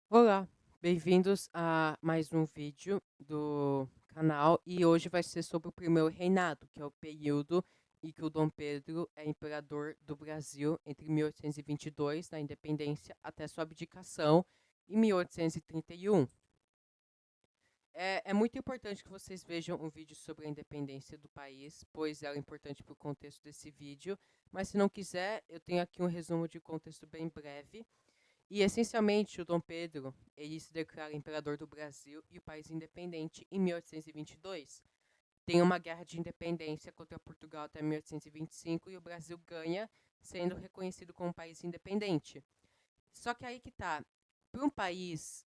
Olá, bem-vindos a mais um vídeo do canal e hoje vai ser sobre o primeiro reinado, que é o período em que o Dom Pedro é imperador do Brasil entre 1822, da independência, até sua abdicação em 1831. É muito importante que vocês vejam um vídeo sobre a independência do país, pois ela é importante para o contexto desse vídeo, mas se não quiser, eu tenho aqui um resumo de contexto bem breve. E, essencialmente, o Dom Pedro, ele se declara imperador do Brasil e o país independente em 1822. Tem uma guerra de independência contra Portugal até 1825 e o Brasil ganha, sendo reconhecido como um país independente. Só que aí que tá, para um país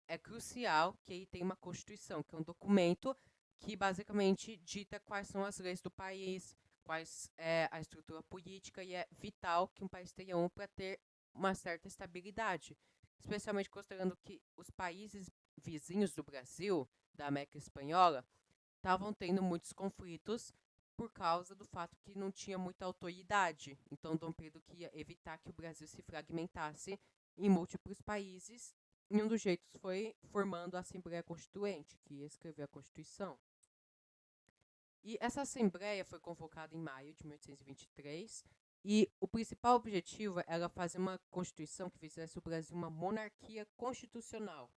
é crucial que ele tenha uma constituição, que é um documento que basicamente dita quais são as leis do país, quais é a estrutura política e é vital que um país tenha um para ter uma certa estabilidade, especialmente considerando que os países vizinhos do Brasil, da América Espanhola, estavam tendo muitos conflitos por causa do fato que não tinha muita autoridade. Então, Dom Pedro queria evitar que o Brasil se fragmentasse em múltiplos países, e um dos jeitos foi formando a Assembleia Constituinte, que ia escrever a Constituição. E essa Assembleia foi convocada em maio de 1823, e o principal objetivo era fazer uma Constituição que fizesse o Brasil uma monarquia constitucional.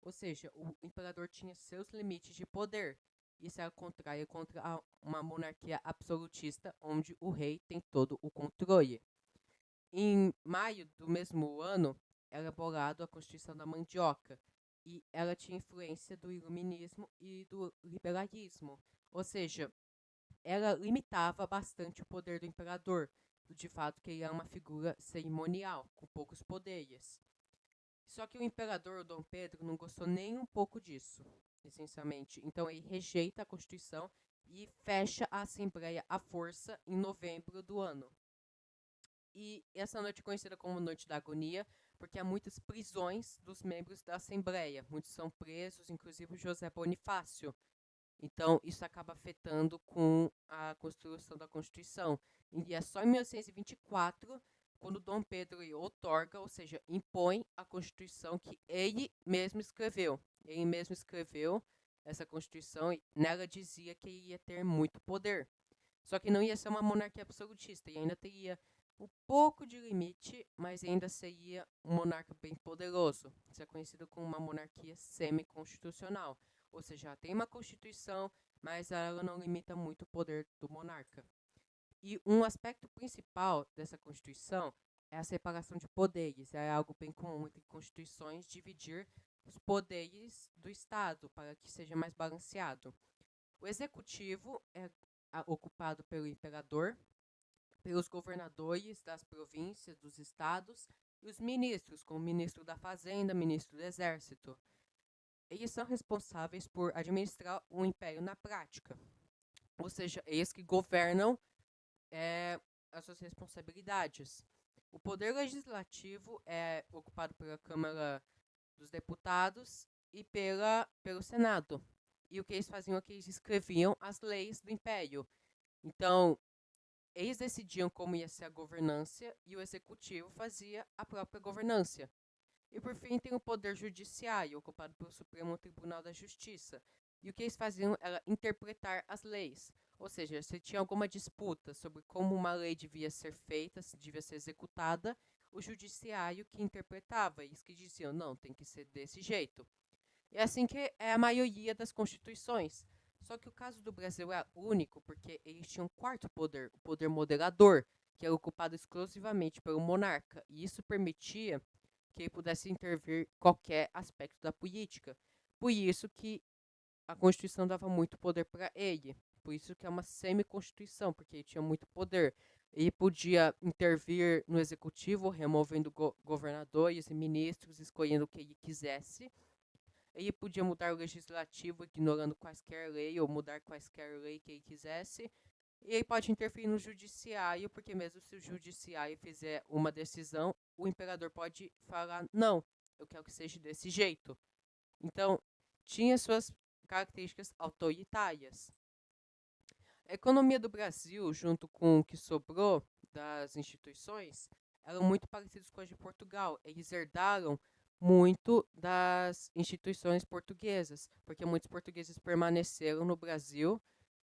Ou seja, o imperador tinha seus limites de poder. Isso era contrário contra uma monarquia absolutista, onde o rei tem todo o controle. Em maio do mesmo ano, era bolado a Constituição da Mandioca, e ela tinha influência do iluminismo e do liberalismo. Ou seja, ela limitava bastante o poder do imperador, de fato que ele era uma figura cerimonial, com poucos poderes. Só que o imperador Dom Pedro não gostou nem um pouco disso, essencialmente. Então ele rejeita a Constituição e fecha a Assembleia à força em novembro do ano. E essa noite é conhecida como Noite da Agonia, porque há muitas prisões dos membros da Assembleia. Muitos são presos, inclusive José Bonifácio. Então, isso acaba afetando com a construção da Constituição. E é só em 1924, quando Dom Pedro outorga, ou seja, impõe a Constituição que ele mesmo escreveu. Ele mesmo escreveu essa Constituição e nela dizia que ele ia ter muito poder. Só que não ia ser uma monarquia absolutista e ainda teria um pouco de limite, mas ainda seria um monarca bem poderoso. Isso é conhecido como uma monarquia semi-constitucional. Ou seja, ela tem uma constituição, mas ela não limita muito o poder do monarca. E um aspecto principal dessa constituição é a separação de poderes. É algo bem comum entre constituições dividir os poderes do Estado para que seja mais balanceado. O executivo é ocupado pelo imperador, pelos governadores das províncias, dos estados, e os ministros, como ministro da Fazenda, ministro do Exército. Eles são responsáveis por administrar o império na prática, ou seja, eles que governam as suas responsabilidades. O poder legislativo é ocupado pela Câmara dos Deputados e pelo Senado. E o que eles faziam é que eles escreviam as leis do império. Então, eles decidiam como ia ser a governância e o executivo fazia a própria governância. E por fim tem o poder judiciário, ocupado pelo Supremo Tribunal da Justiça. E o que eles faziam era interpretar as leis. Ou seja, se tinha alguma disputa sobre como uma lei devia ser feita, se devia ser executada, o judiciário que interpretava, eles que diziam, não, tem que ser desse jeito. É assim que é a maioria das constituições. Só que o caso do Brasil é único porque eles tinham um quarto poder, o poder moderador, que era ocupado exclusivamente pelo monarca. E isso permitia que ele pudesse intervir qualquer aspecto da política. Por isso que a Constituição dava muito poder para ele. Por isso que é uma semi-constituição, porque ele tinha muito poder. Ele podia intervir no executivo, removendo governadores e ministros, escolhendo o que ele quisesse. Ele podia mudar o legislativo, ignorando quaisquer lei, ou mudar quaisquer lei que ele quisesse. E ele pode interferir no judiciário, porque mesmo se o judiciário fizer uma decisão, o imperador pode falar, não, eu quero que seja desse jeito. Então, tinha suas características autoritárias. A economia do Brasil, junto com o que sobrou das instituições, eram muito parecidos com as de Portugal. Eles herdaram muito das instituições portuguesas, porque muitos portugueses permaneceram no Brasil,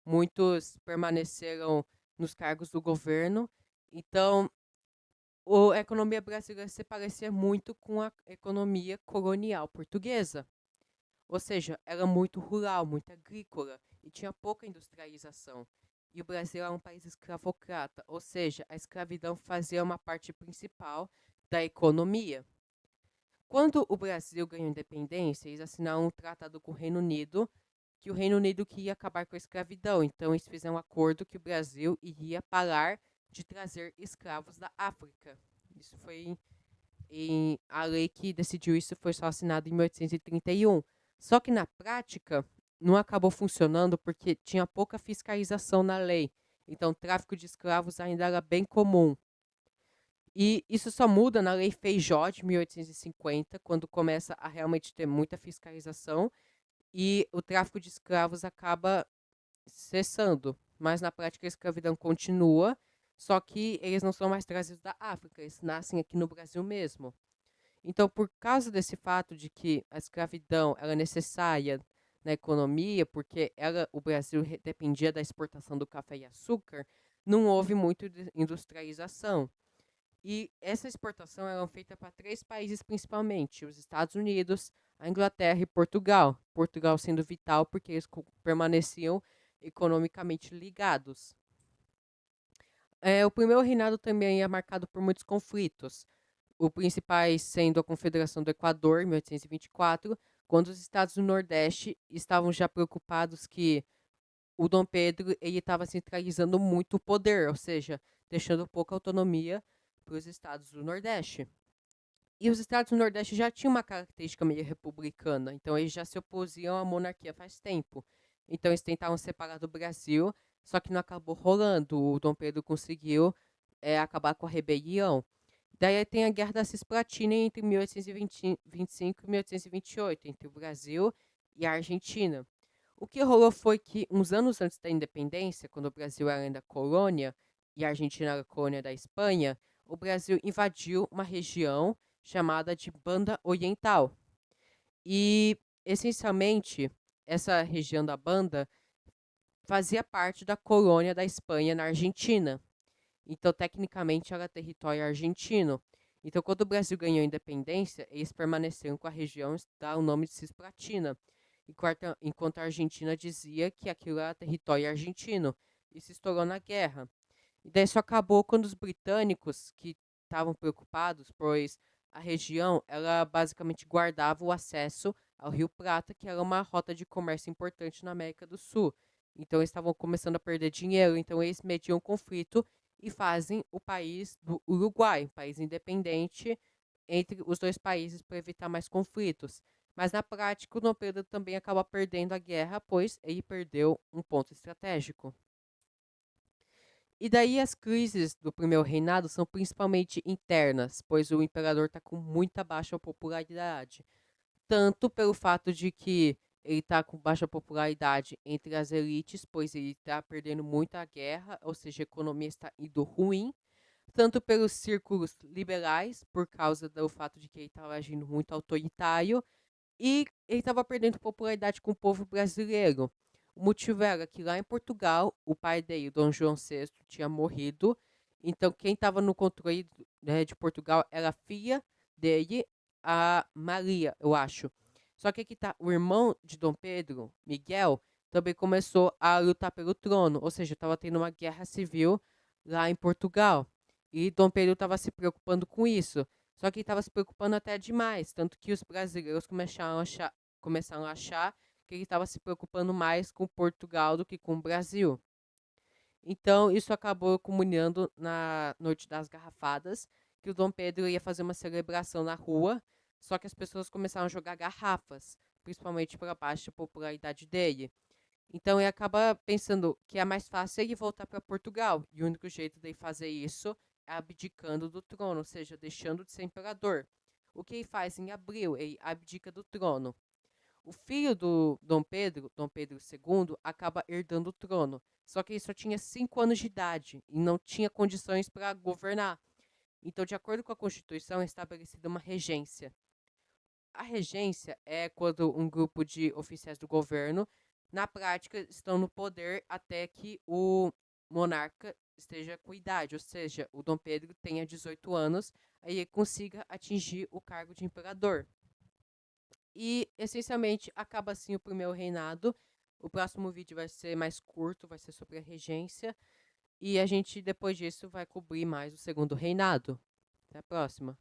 muitos permaneceram nos cargos do governo. Então, a economia brasileira se parecia muito com a economia colonial portuguesa. Ou seja, era muito rural, muito agrícola e tinha pouca industrialização. E o Brasil é um país escravocrata, ou seja, a escravidão fazia uma parte principal da economia. Quando o Brasil ganhou independência, eles assinaram um tratado com o Reino Unido, que o Reino Unido queria acabar com a escravidão. Então, eles fizeram um acordo que o Brasil iria parar de trazer escravos da África. Isso foi a lei que decidiu isso foi só assinada em 1831. Só que na prática não acabou funcionando porque tinha pouca fiscalização na lei. Então, o tráfico de escravos ainda era bem comum. E isso só muda na Lei Feijó de 1850, quando começa a realmente ter muita fiscalização e o tráfico de escravos acaba cessando. Mas na prática a escravidão continua, só que eles não são mais trazidos da África, eles nascem aqui no Brasil mesmo. Então, por causa desse fato de que a escravidão era necessária na economia, porque o Brasil dependia da exportação do café e açúcar, não houve muita industrialização. E essa exportação era feita para três países principalmente: os Estados Unidos, a Inglaterra e Portugal. Portugal sendo vital porque eles permaneciam economicamente ligados. O primeiro reinado também é marcado por muitos conflitos, o principais sendo a Confederação do Equador, em 1824, quando os estados do Nordeste estavam já preocupados que o Dom Pedro estava centralizando muito o poder, ou seja, deixando pouca autonomia para os estados do Nordeste. E os estados do Nordeste já tinham uma característica meio republicana, então eles já se opunham à monarquia faz tempo. Então eles tentavam separar do Brasil, só que não acabou rolando. O Dom Pedro conseguiu acabar com a rebelião. Daí tem a Guerra da Cisplatina entre 1825 e 1828, entre o Brasil e a Argentina. O que rolou foi que, uns anos antes da independência, quando o Brasil era ainda colônia e a Argentina era colônia da Espanha, o Brasil invadiu uma região chamada de Banda Oriental. E, essencialmente, essa região da Banda fazia parte da colônia da Espanha na Argentina. Então, tecnicamente, era território argentino. Então, quando o Brasil ganhou a independência, eles permaneceram com a região dá o nome de Cisplatina, enquanto a Argentina dizia que aquilo era território argentino. E se estourou na guerra. E daí isso acabou quando os britânicos, que estavam preocupados, pois a região ela basicamente guardava o acesso ao Rio Prata, que era uma rota de comércio importante na América do Sul. Então eles estavam começando a perder dinheiro, então eles mediam o conflito e fazem o país do Uruguai, um país independente entre os dois países para evitar mais conflitos. Mas na prática, o Dom Pedro também acaba perdendo a guerra, pois ele perdeu um ponto estratégico. E daí as crises do primeiro reinado são principalmente internas, pois o imperador está com muita baixa popularidade. Tanto pelo fato de que ele está com baixa popularidade entre as elites, pois ele está perdendo muito a guerra, ou seja, a economia está indo ruim, tanto pelos círculos liberais, por causa do fato de que ele estava agindo muito autoritário, e ele estava perdendo popularidade com o povo brasileiro. O motivo era que lá em Portugal, o pai dele, Dom João VI, tinha morrido. Então, quem estava no controle de Portugal era a filha dele, a Maria, eu acho. Só que aqui tá, o irmão de Dom Pedro, Miguel, também começou a lutar pelo trono. Ou seja, estava tendo uma guerra civil lá em Portugal. E Dom Pedro estava se preocupando com isso. Só que ele estava se preocupando até demais, tanto que os brasileiros começaram a achar que ele estava se preocupando mais com Portugal do que com o Brasil. Então, isso acabou culminando na Noite das Garrafadas, que o Dom Pedro ia fazer uma celebração na rua, só que as pessoas começaram a jogar garrafas, principalmente para baixa popularidade dele. Então, ele acaba pensando que é mais fácil ele voltar para Portugal, e o único jeito de fazer isso é abdicando do trono, ou seja, deixando de ser imperador. O que ele faz em abril? Ele abdica do trono. O filho do Dom Pedro II, acaba herdando o trono. Só que ele só tinha 5 anos de idade e não tinha condições para governar. Então, de acordo com a Constituição, é estabelecida uma regência. A regência é quando um grupo de oficiais do governo, na prática, estão no poder até que o monarca esteja com idade, ou seja, o Dom Pedro tenha 18 anos, aí ele consiga atingir o cargo de imperador. E, essencialmente, acaba assim o primeiro reinado. O próximo vídeo vai ser mais curto, vai ser sobre a regência. E a gente, depois disso, vai cobrir mais o segundo reinado. Até a próxima.